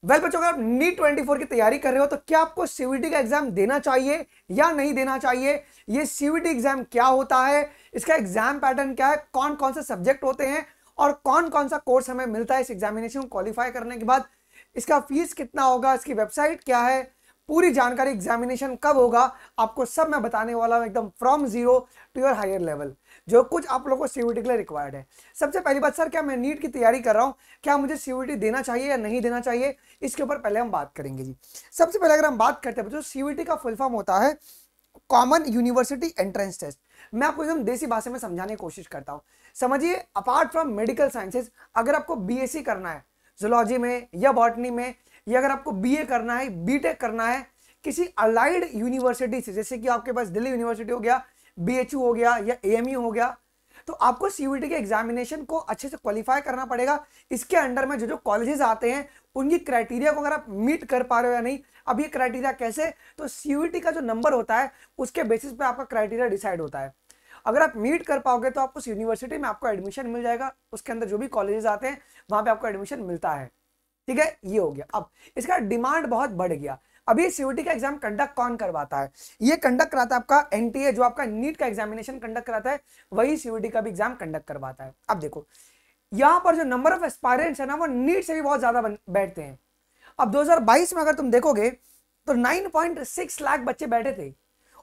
Well बच्चों, अगर आप नीट 24 की तैयारी कर रहे हो तो क्या आपको सीयूईटी का एग्जाम देना चाहिए या नहीं देना चाहिए? ये सीयूईटी एग्जाम क्या होता है, इसका एग्जाम पैटर्न क्या है, कौन कौन से सब्जेक्ट होते हैं और कौन कौन सा कोर्स हमें मिलता है इस एग्जामिनेशन को क्वालिफाई करने के बाद, इसका फीस कितना होगा, इसकी वेबसाइट क्या है, पूरी जानकारी, एग्जामिनेशन कब होगा, आपको सब मैं बताने वाला हूं एकदम from zero to your higher level, जो कुछ आप लोगों को सीयूईटी के लिए रिक्वायर्ड है। सबसे पहली बात, सर क्या मैं नीट की तैयारी कर रहा हूं, क्या मुझे सीयूईटी देना चाहिए या नहीं देना चाहिए, इसके ऊपर पहले हम बात करेंगे जी। सबसे पहले अगर हम बात करते हैं बच्चों, सीयूईटी का फुल फॉर्म होता है कॉमन यूनिवर्सिटी एंट्रेंस टेस्ट। मैं आपको एकदम देसी भाषा में समझाने की कोशिश करता हूं। समझिए, अपार्ट फ्रॉम मेडिकल साइंसेज, अगर आपको बीएससी करना है जूलॉजी में या बॉटनी में, या अगर आपको बीए करना है, बीटेक करना है किसी अलाइड यूनिवर्सिटी से, जैसे कि आपके पास दिल्ली यूनिवर्सिटी हो गया, बीएचयू हो गया या एएमयू हो गया, तो आपको सीयूईटी के एग्जामिनेशन को अच्छे से क्वालिफाई करना पड़ेगा। इसके अंडर में जो जो कॉलेजेस आते हैं उनकी क्राइटेरिया को अगर आप मीट कर पा रहे हो या नहीं। अब ये क्राइटेरिया कैसे, तो सीयूईटी का जो नंबर होता है उसके बेसिस पे आपका क्राइटेरिया डिसाइड होता है। अगर आप मीट कर पाओगे तो आपको उस यूनिवर्सिटी में आपको एडमिशन मिल जाएगा, उसके अंदर जो भी कॉलेजेस आते हैं वहां पे आपको एडमिशन मिलता है। ठीक है, ये हो गया। अब इसका डिमांड बहुत बढ़ गया। अब ये सीयूईटी का एग्जाम कंडक्ट कौन करवाता है? ये कंडक्ट कराता है आपका एनटीए, जो आपका नीट का एग्जामिनेशन कंडक्ट कराता है, वही सीयूईटी का भी एग्जाम कंडक्ट करवाता है। अब देखो, यहां पर जो नंबर ऑफ एस्पायरेंट्स है ना, वो नीट से भी बहुत ज्यादा बैठते हैं। अब 2022 में अगर तुम देखोगे तो 9.6 लाख बच्चे बैठे थे,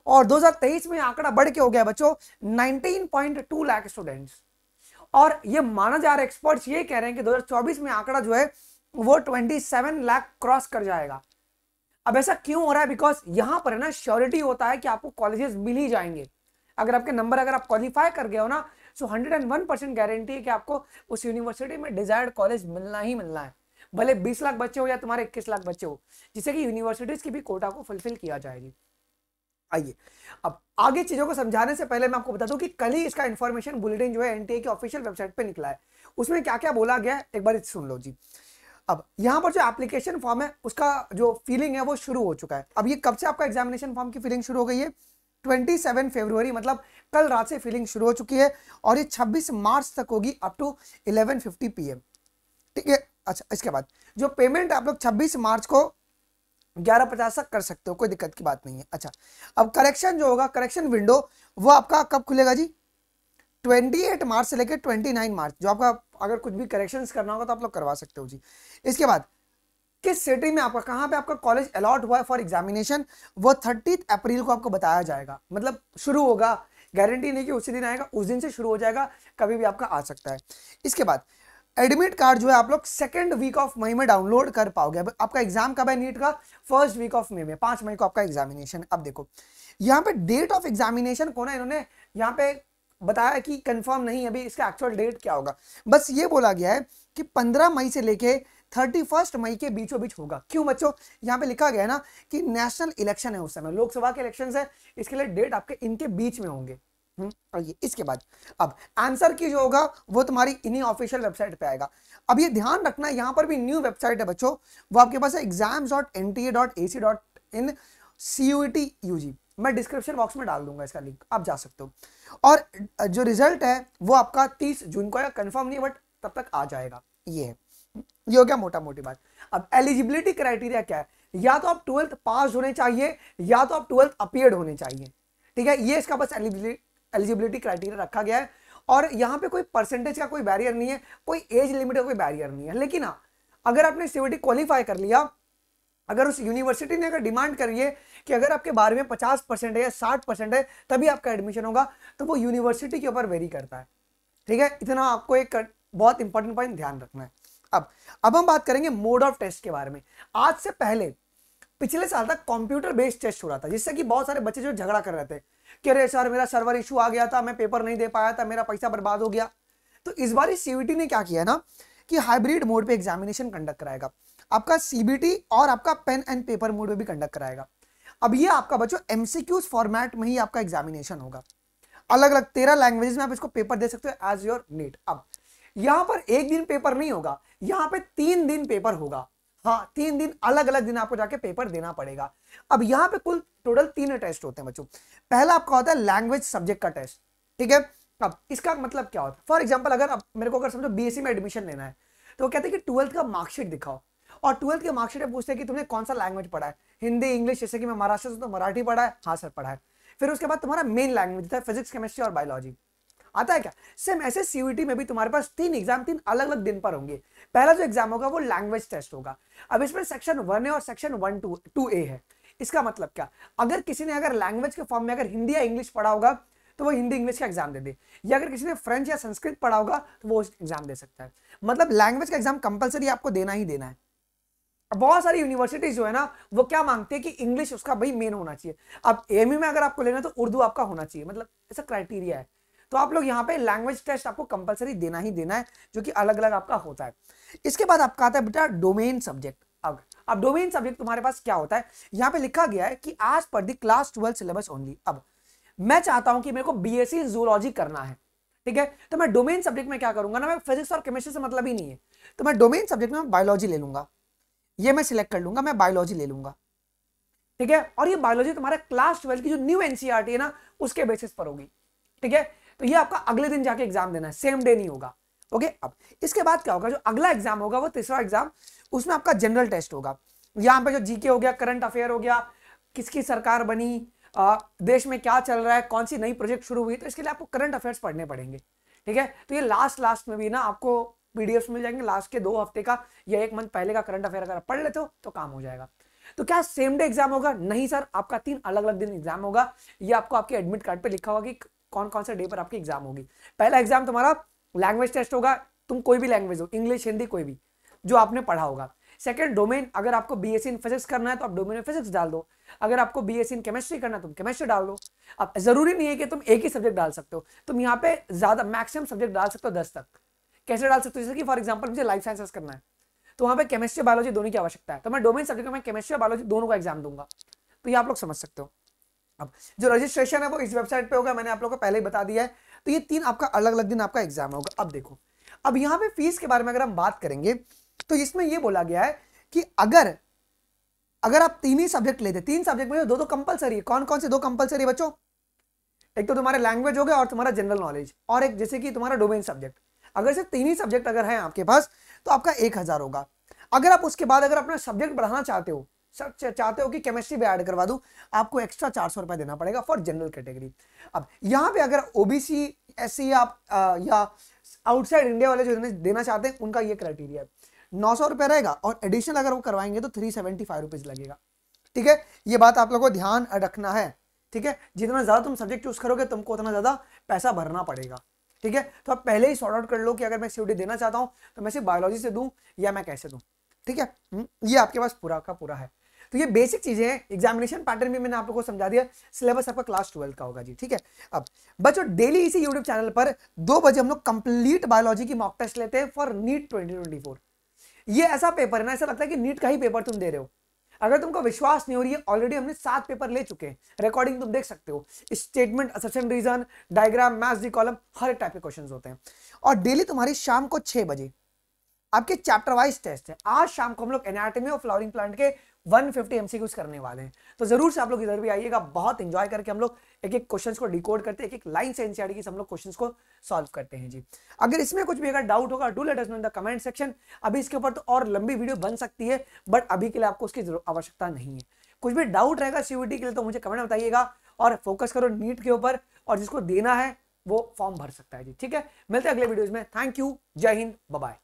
और 2023 में आंकड़ा बढ़ के हो गया बच्चों 19.2 लाख स्टूडेंट्स। और ये माना जा रहा है, एक्सपर्ट्स ये कह रहे हैं कि 2024 में आंकड़ा जो है वो 27 लाख क्रॉस कर जाएगा। अब ऐसा क्यों हो रहा है? बिकॉज यहां पर है ना, श्योरिटी होता है कि आपको कॉलेजेस मिल ही जाएंगे। अगर आपके नंबर, अगर आप क्वालिफाई कर गए हो ना, सो 101% गारंटी है कि आपको उस यूनिवर्सिटी में डिजायर्ड कॉलेज मिलना ही मिलना है, भले 20 लाख बच्चे हो या तुम्हारे 21 लाख बच्चे हो, जिससे कि यूनिवर्सिटीज की भी कोटा को फुलफिल किया जाएगी। आइए, अब आगे चीजों को समझाने से पहले मैं आपको बता दूं कि कल ही इसका इंफॉर्मेशन बुलेटिन जो है एनटीए की ऑफिशियल वेबसाइट पे निकला है। उसमें क्या क्या बोला गया है एक बार सुन लो जी। अब यहां पर जो एप्लीकेशन फॉर्म है उसका जो फिलिंग है वो शुरू हो चुका है। अब ये कब से आपका एग्जामिनेशन फॉर्म की फिलिंग शुरू हो गई है? 27 फरवरी, मतलब कल रात से फिलिंग शुरू हो चुकी है, और ये 26 मार्च तक होगी अप टू 11:50 PM। ठीक है। अच्छा, इसके बाद जो पेमेंट आप लोग 26 मार्च को 11:50 तक कर सकते हो, कोई दिक्कत की बात नहीं है। अच्छा, अब करेक्शन जो होगा, करेक्शन विंडो वो आपका कब खुलेगा जी? 28 मार्च से लेकर 29 मार्च, जो आपका अगर कुछ भी करेक्शंस करना होगा तो आप लोग करवा सकते हो जी। इसके बाद किस सिटी में आपका, कहां पे आपका कॉलेज अलॉट हुआ है फॉर एग्जामिनेशन, वो 30 अप्रैल को आपको बताया जाएगा। मतलब शुरू होगा, गारंटी नहीं कि उसी दिन आएगा, उस दिन से शुरू हो जाएगा, कभी भी आपका आ सकता है। इसके बाद एडमिट कार्ड जो है आप लोग सेकेंड वीक ऑफ मई में डाउनलोड कर पाओगे। अब आपका एग्जाम कब है नीट का? फर्स्ट वीक ऑफ मई में, 5 मई को आपका एग्जामिनेशन। अब देखो यहाँ पे डेट ऑफ एग्जामिनेशन को ना इन्होंने यहाँ पे बताया कि कंफर्म नहीं, अभी इसका एक्चुअल डेट क्या होगा। बस ये बोला गया है कि 15 मई से लेके 31 मई के बीचों बीच होगा। क्यों बच्चों? यहाँ पे लिखा गया है ना कि नेशनल इलेक्शन है उस समय, लोकसभा के इलेक्शन है, इसके लिए डेट आपके इनके बीच में होंगे। और ये इसके बाद अब आंसर की जो होगा वो तुम्हारी इन्हीं ऑफिशियल वेबसाइट पे आएगा। अब ये ध्यान रखना, यहां पर भी न्यू वेबसाइट है बच्चों, वो आपके पास है exams.nta.ac.in CUET-UG। मैं डिस्क्रिप्शन बॉक्स में डाल दूंगा इसका लिंक, आप जा सकते हो। और जो रिजल्ट है वो आपका 30 जून को है, कंफर्म नहीं बट तब तक आ जाएगा। ये है, ये हो गया मोटा मोटी बात। अब एलिजिबिलिटी क्राइटेरिया क्या है? या तो आप 12th पास होने चाहिए या तो आप 12th अपीयर्ड होने चाहिए। ठीक है, ये इसका बस एलिजिबिलिटी क्राइटेरिया रखा गया है। और यहाँ पे कोई परसेंटेज का कोई बैरियर नहीं है, कोई एज लिमिट का कोई बैरियर नहीं है। लेकिन हाँ, अगर आपने सीयूईटी क्वालिफाई कर लिया, अगर उस यूनिवर्सिटी ने अगर डिमांड करी है कि अगर आपके 12 में 50% है या 60% है तभी आपका एडमिशन होगा, तो वो यूनिवर्सिटी के ऊपर वेरी करता है। ठीक है, इतना आपको एक बहुत इंपॉर्टेंट पॉइंट ध्यान रखना है। अब हम बात करेंगे मोड ऑफ टेस्ट के बारे में। आज से पहले पिछले साल तक कंप्यूटर बेस्ड टेस्ट हो रहा था, जिससे कि बहुत सारे बच्चे जो झगड़ा कर रहे थे कि अरे सर मेरा सर्वर इशू आ गया था, मैं पेपर नहीं दे पाया था, मेरा पैसा बर्बाद हो गया। तो इस बार सीयूईटी ने क्या किया ना कि हाइब्रिड मोड पे एग्जामिनेशन कंडक्ट कराएगा। आपका सीबीटी और आपका पेन एंड पेपर मोड में भी कंडक्ट कराएगा। अब ये आपका बच्चों एमसीक्यूज फॉर्मेट में ही आपका एग्जामिनेशन होगा। अलग अलग 13 लैंग्वेजेस में आप इसको पेपर दे सकते हो एज योर नीड। अब यहां पर एक दिन पेपर नहीं होगा, यहां पे 3 दिन पेपर होगा। हाँ, 3 दिन अलग अलग दिन आपको जाके पेपर देना पड़ेगा। अब यहां पे कुल टोटल 3 टेस्ट होते हैं बच्चों। पहला आपका होता है लैंग्वेज सब्जेक्ट का टेस्ट। ठीक है, अब इसका मतलब क्या होता है? फॉर एग्जाम्पल, अगर मेरे को अगर समझो बीएससी में एडमिशन लेना है तो कहते हैं कि 12th का मार्कशीट दिखाओ, और 12th के मार्कशीट में पूछते हैं कि तुमने कौन सा लैंग्वेज पढ़ा है, हिंदी इंग्लिश, जैसे कि मैं महाराष्ट्र से तो मराठी पढ़ा है, हाँ सर पढ़ा है। फिर उसके बाद तुम्हारा मेन लैंग्वेज था फिजिक्स केमिस्ट्री और बायोलॉजी, आता है क्या। सेम ऐसे सीयूईटी में भी तुम्हारे पास 3 एग्जाम 3 अलग अलग दिन पर होंगे। पहला जो एग्जाम होगा वो लैंग्वेज टेस्ट होगा। अब इसमें सेक्शन 1 है और सेक्शन 2A है। इसका मतलब क्या, अगर किसी ने अगर लैंग्वेज के फॉर्म में अगर हिंदी या इंग्लिश पढ़ा होगा तो वो हिंदी इंग्लिश का एग्जाम दे दे, या अगर किसी ने फ्रेंच या संस्कृत पढ़ा होगा तो वो एग्जाम दे सकता है। मतलब लैंग्वेज का एग्जाम कंपलसरी आपको देना ही देना है। बहुत सारी यूनिवर्सिटीज जो है ना वो क्या मांगते हैं कि इंग्लिश उसका भाई मेन होना चाहिए। अब एएमयू में अगर आपको लेना तो उर्दू आपका होना चाहिए, मतलब ऐसा क्राइटेरिया है। तो आप लोग यहाँ पे लैंग्वेज टेस्ट आपको कंपलसरी देना ही देना है, जो कि अलग अलग आपका होता है। इसके बाद आपका आता है बेटा डोमेन सब्जेक्ट। अब डोमेन सब्जेक्ट तुम्हारे पास क्या होता है, यहाँ पे लिखा गया है कि आज पर दी क्लास 12 सिलेबस ओनली। अब मैं चाहता हूं कि मेरे को बीएससी जूलॉजी करना है, ठीक है, तो मैं डोमेन सब्जेक्ट में क्या करूंगा ना, मैं फिजिक्स और केमिस्ट्री से मतलब ही नहीं है, तो मैं डोमेन सब्जेक्ट में बायोलॉजी ले लूंगा। ये मैं सिलेक्ट कर लूंगा, मैं बायोलॉजी ले लूंगा, ठीक है। और ये बायोलॉजी तुम्हारा क्लास 12 की जो न्यू एनसीईआरटी है ना उसके बेसिस पर होगी, ठीक है। तो ये आपका अगले दिन जाके एग्जाम देना है, सेम डे नहीं होगा, ओके। अब इसके बाद क्या होगा, जो अगला एग्जाम होगा वो तीसरा एग्जाम, उसमें आपका जनरल टेस्ट होगा। यहाँ पे जो जीके हो गया, करंट अफेयर हो गया, किसकी सरकार बनी, देश में क्या चल रहा है, कौन सी नई प्रोजेक्ट शुरू हुई, तो इसके लिए आपको करंट अफेयर्स पढ़ने पड़ेंगे, ठीक है। तो ये लास्ट में भी ना आपको पीडीएफ मिल जाएंगे, लास्ट के 2 हफ्ते का या 1 मंथ पहले का करंट अफेयर अगर आप पढ़ लेते हो तो काम हो जाएगा। तो क्या सेम डे एग्जाम होगा? नहीं सर, आपका 3 अलग अलग दिन एग्जाम होगा। ये आपको आपके एडमिट कार्ड पे लिखा होगा कि कौन कौन से डे पर आपकी एग्जाम होगी। पहला एग्जाम तुम्हारा लैंग्वेज टेस्ट होगा, तुम कोई भी लैंग्वेज हो, इंग्लिश हिंदी कोई भी जो आपने पढ़ा होगा। सेकंड डोमेन, अगर आपको बीएससी इन फिजिक्स करना है तो आप डोमेन में फिजिक्स डाल दो, अगर आपको बीएससी इन केमिस्ट्री करना है तो तुम केमिस्ट्री डाल दो। अब जरूरी नहीं है कि तुम एक ही सब्जेक्ट डाल सकते हो, तुम यहाँ पे ज्यादा मैक्सिमम सब्जेक्ट डाल सकते हो 10 तक। कैसे डाल सकते हो, जैसे कि फॉर एग्जाम्पल मुझे लाइफ साइंसेस करना है तो वहाँ पे केमिस्ट्री बायोलॉजी दोनों की आवश्यकता है, तो मैं डोमेन सब्जेक्ट में केमिस्ट्री और बायोलॉजी दोनों का एग्जाम दूंगा। तो ये आप लोग समझ सकते हो। अब जो रजिस्ट्रेशन है वो इस वेबसाइट पे होगा, मैंने आप लोगों को पहले ही बता दिया है। तो ये 3 आपका अलग अलग दिन आपका एग्जाम होगा। अब देखो, अब यहाँ पे फीस के बारे में अगर हम बात करेंगे तो इसमें ये बोला गया है कि अगर आप 3 ही सब्जेक्ट लेते, 3 सब्जेक्ट में 2 कंपलसरी है। कौन कौन से 2 कंपलसरी बच्चों? एक तो तुम्हारे लैंग्वेज हो गया और तुम्हारा जनरल नॉलेज, और एक जैसे कि तुम्हारा डोमेन सब्जेक्ट। अगर सिर्फ 3 ही सब्जेक्ट अगर है आपके पास तो आपका 1000 होगा। अगर आप उसके बाद अगर अपना सब्जेक्ट बढ़ाना चाहते हो कि केमिस्ट्री भी ऐड करवा दूं, आपको एक्स्ट्रा 400 रुपए देना पड़ेगा फॉर जनरल कैटेगरी। अब यहाँ पे अगर ओबीसी एससी आप या आउटसाइड इंडिया वाले जो देना चाहते हैं उनका ये क्राइटेरिया है, 900 रुपए रहेगा, और एडिशनल अगर वो करवाएंगे तो 375 रुपीज लगेगा, ठीक है। ये बात आप लोगों को ध्यान रखना है, ठीक है। जितना ज्यादा तुम सब्जेक्ट चूज करोगे तुमको उतना ज्यादा पैसा भरना पड़ेगा, ठीक है। तो आप पहले ही सॉर्ट आउट कर लो कि अगर मैं सीयूटी देना चाहता हूं तो मैं सिर्फ बायोलॉजी से दूं या मैं कैसे दूं, ठीक है। ये आपके पास पूरा का पूरा है। तो ये बेसिक चीजें हैं। एग्जामिनेशन पैटर्न भी मैंने आप लोगों को समझा दिया, सिलेबस आपका क्लास 12 का होगा जी, ठीक है। अब बच्चों डेली इसी यूट्यूब चैनल पर 2 बजे हम लोग कंप्लीट बायोलॉजी की मॉक टेस्ट लेते हैं फॉर नीट 2024। ये ऐसा पेपर है ना, ऐसा लगता है कि नीट का ही पेपर तुम दे रहे हो। अगर तुमको विश्वास नहीं हो रही है, ऑलरेडी हमने 7 पेपर ले चुके हैं, रिकॉर्डिंग तुम देख सकते हो। Statement, assertion, reason, diagram, maths the column, हर एक टाइप के क्वेश्चंस होते हैं। और डेली तुम्हारी शाम को 6 बजे आपके चैप्टर वाइज टेस्ट है। आज शाम को हम लोग एनाटॉमी और फ्लावरिंग प्लांट के 150 एमसीक्यूज करने वाले हैं, तो जरूर से आप लोग इधर भी आइएगा। बहुत एंजॉय करके हम लोग एक एक क्वेश्चंस को डिकोड करते हैं, एक एक लाइन से एनसीईआरटी की हम लोग क्वेश्चंस को सॉल्व करते हैं जी। अगर इसमें कुछ भी अगर डाउट होगा do let us know in the comment section. अभी इसके ऊपर तो और लंबी वीडियो बन सकती है, बट अभी के लिए आपको उसकी आवश्यकता नहीं है। कुछ भी डाउट रहेगा सीयूटी के लिए तो मुझे कमेंट में बताइएगा, और फोकस करो नीट के ऊपर, और जिसको देना है वो फॉर्म भर सकता है जी, ठीक है। मिलते हैं अगले वीडियोज में। थैंक यू, जय हिंद, बाय बाय।